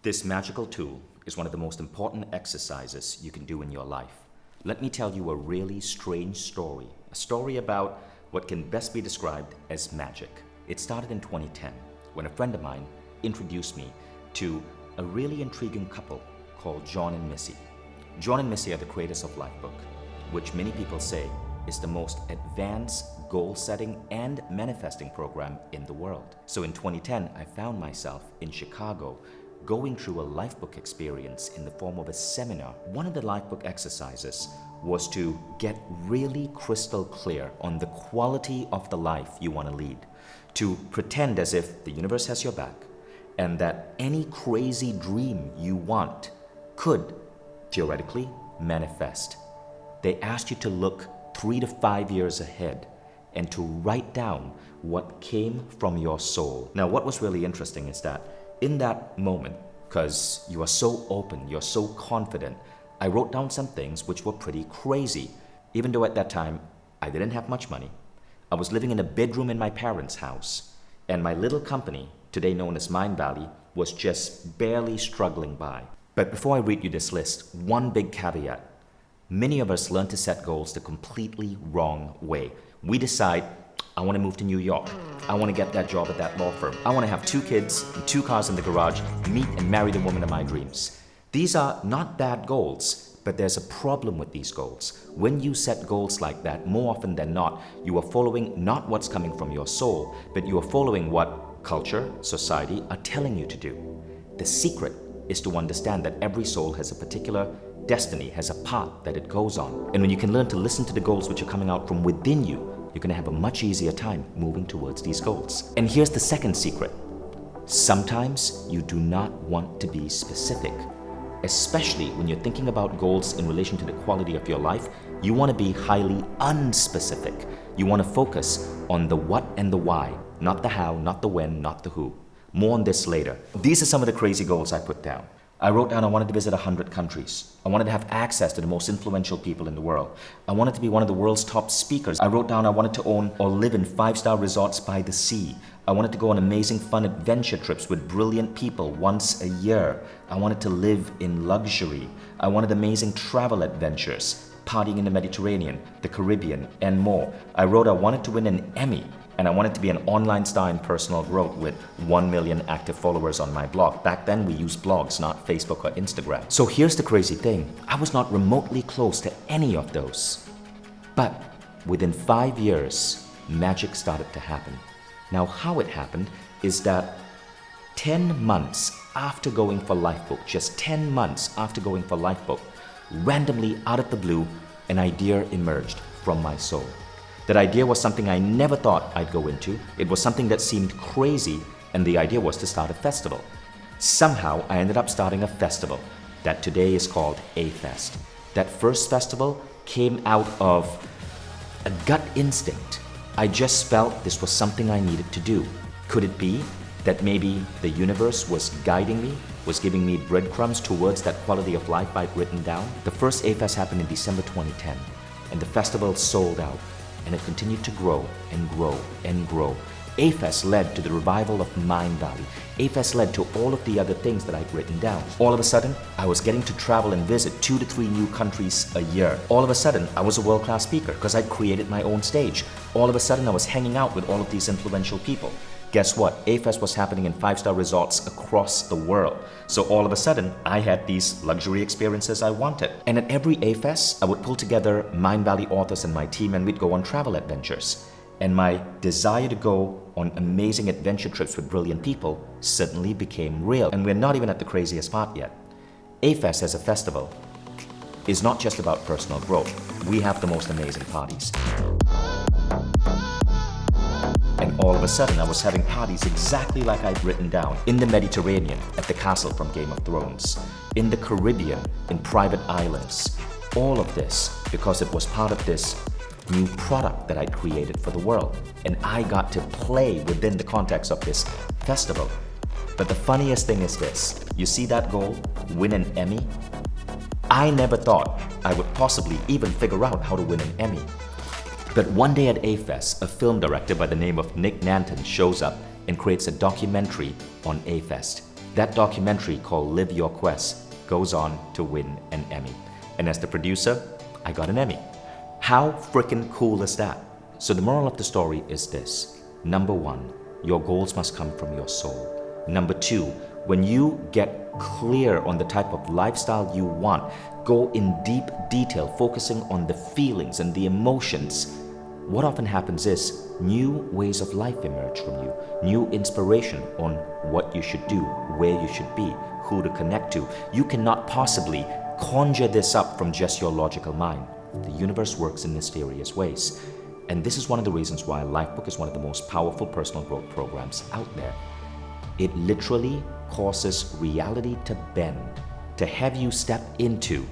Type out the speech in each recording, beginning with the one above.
This magical tool is one of the most important exercises you can do in your life. Let me tell you a really strange story, a story about what can best be described as magic. It started in 2010 when a friend of mine introduced me to a really intriguing couple called Jon and Missy. Jon and Missy are the creators of Lifebook, which many people say is the most advanced goal-setting and manifesting program in the world. So in 2010, I found myself in Chicago going through a Lifebook experience in the form of a seminar. One of the Lifebook exercises was to get really crystal clear on the quality of the life you want to lead, to pretend as if the universe has your back and that any crazy dream you want could theoretically manifest. They asked you to look 3 to 5 years ahead and to write down what came from your soul. Now, what was really interesting is that in that moment, because you are so open, you're so confident, I wrote down some things which were pretty crazy. Even though at that time, I didn't have much money. I was living in a bedroom in my parents' house, and my little company, today known as Mindvalley, was just barely struggling by. But before I read you this list, one big caveat. Many of us learn to set goals the completely wrong way. We decide, I want to move to New York. I want to get that job at that law firm. I want to have 2 kids and 2 cars in the garage, meet and marry the woman of my dreams. These are not bad goals, but there's a problem with these goals. When you set goals like that, more often than not, you are following not what's coming from your soul, but you are following what culture, society are telling you to do. The secret is to understand that every soul has a particular destiny, has a path that it goes on. And when you can learn to listen to the goals which are coming out from within you, you're going to have a much easier time moving towards these goals. And here's the second secret. Sometimes you do not want to be specific. Especially when you're thinking about goals in relation to the quality of your life, you want to be highly unspecific. You want to focus on the what and the why, not the how, not the when, not the who. More on this later. These are some of the crazy goals I put down. I wrote down I wanted to visit 100 countries. I wanted to have access to the most influential people in the world. I wanted to be one of the world's top speakers. I wrote down I wanted to own or live in 5-star resorts by the sea. I wanted to go on amazing fun adventure trips with brilliant people once a year. I wanted to live in luxury. I wanted amazing travel adventures, partying in the Mediterranean, the Caribbean, and more. I wrote I wanted to win an Emmy. And I wanted to be an online star in personal growth with 1 million active followers on my blog. Back then we used blogs, not Facebook or Instagram. So here's the crazy thing. I was not remotely close to any of those. But within 5 years, magic started to happen. Now how it happened is that 10 months after going for Lifebook, just 10 months after going for Lifebook, randomly out of the blue, an idea emerged from my soul. That idea was something I never thought I'd go into. It was something that seemed crazy, and the idea was to start a festival. Somehow, I ended up starting a festival that today is called A-Fest. That first festival came out of a gut instinct. I just felt this was something I needed to do. Could it be that maybe the universe was guiding me, was giving me breadcrumbs towards that quality of life I'd written down? The first A-Fest happened in December 2010, and the festival sold out. And it continued to grow and grow and grow. A-Fest led to the revival of Mindvalley. A-Fest led to all of the other things that I'd written down. All of a sudden, I was getting to travel and visit 2 to 3 new countries a year. All of a sudden, I was a world-class speaker because I'd created my own stage. All of a sudden, I was hanging out with all of these influential people. Guess what? A-Fest was happening in 5-star resorts across the world. So all of a sudden, I had these luxury experiences I wanted. And at every A-Fest, I would pull together Mindvalley authors and my team, and we'd go on travel adventures. And my desire to go on amazing adventure trips with brilliant people suddenly became real. And we're not even at the craziest part yet. A-Fest as a festival is not just about personal growth. We have the most amazing parties. And all of a sudden, I was having parties exactly like I'd written down. In the Mediterranean, at the castle from Game of Thrones. In the Caribbean, in private islands. All of this because it was part of this new product that I'd created for the world. And I got to play within the context of this festival. But the funniest thing is this. You see that goal? Win an Emmy? I never thought I would possibly even figure out how to win an Emmy. But one day at A-Fest, a film director by the name of Nick Nanton shows up and creates a documentary on A-Fest. That documentary called Live Your Quest goes on to win an Emmy. And as the producer, I got an Emmy. How freaking cool is that? So the moral of the story is this. Number one, your goals must come from your soul. Number two, when you get clear on the type of lifestyle you want, go in deep detail, focusing on the feelings and the emotions. What often happens is new ways of life emerge from you, new inspiration on what you should do, where you should be, who to connect to. You cannot possibly conjure this up from just your logical mind. The universe works in mysterious ways. And this is one of the reasons why Lifebook is one of the most powerful personal growth programs out there. It literally causes reality to bend, to have you step into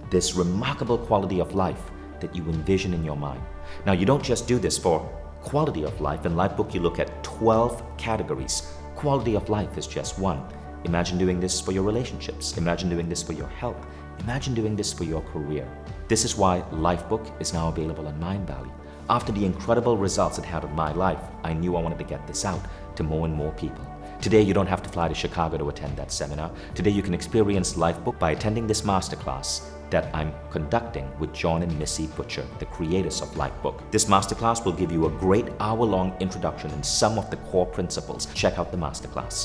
this remarkable quality of life that you envision in your mind. Now, you don't just do this for quality of life. In Lifebook, you look at 12 categories. Quality of life is just one. Imagine doing this for your relationships. Imagine doing this for your health. Imagine doing this for your career. This is why Lifebook is now available on Mindvalley. After the incredible results it had on my life, I knew I wanted to get this out to more and more people. Today, you don't have to fly to Chicago to attend that seminar. Today, you can experience Lifebook by attending this masterclass that I'm conducting with Jon and Missy Butcher, the creators of Lifebook. This masterclass will give you a great hour-long introduction in some of the core principles. Check out the masterclass.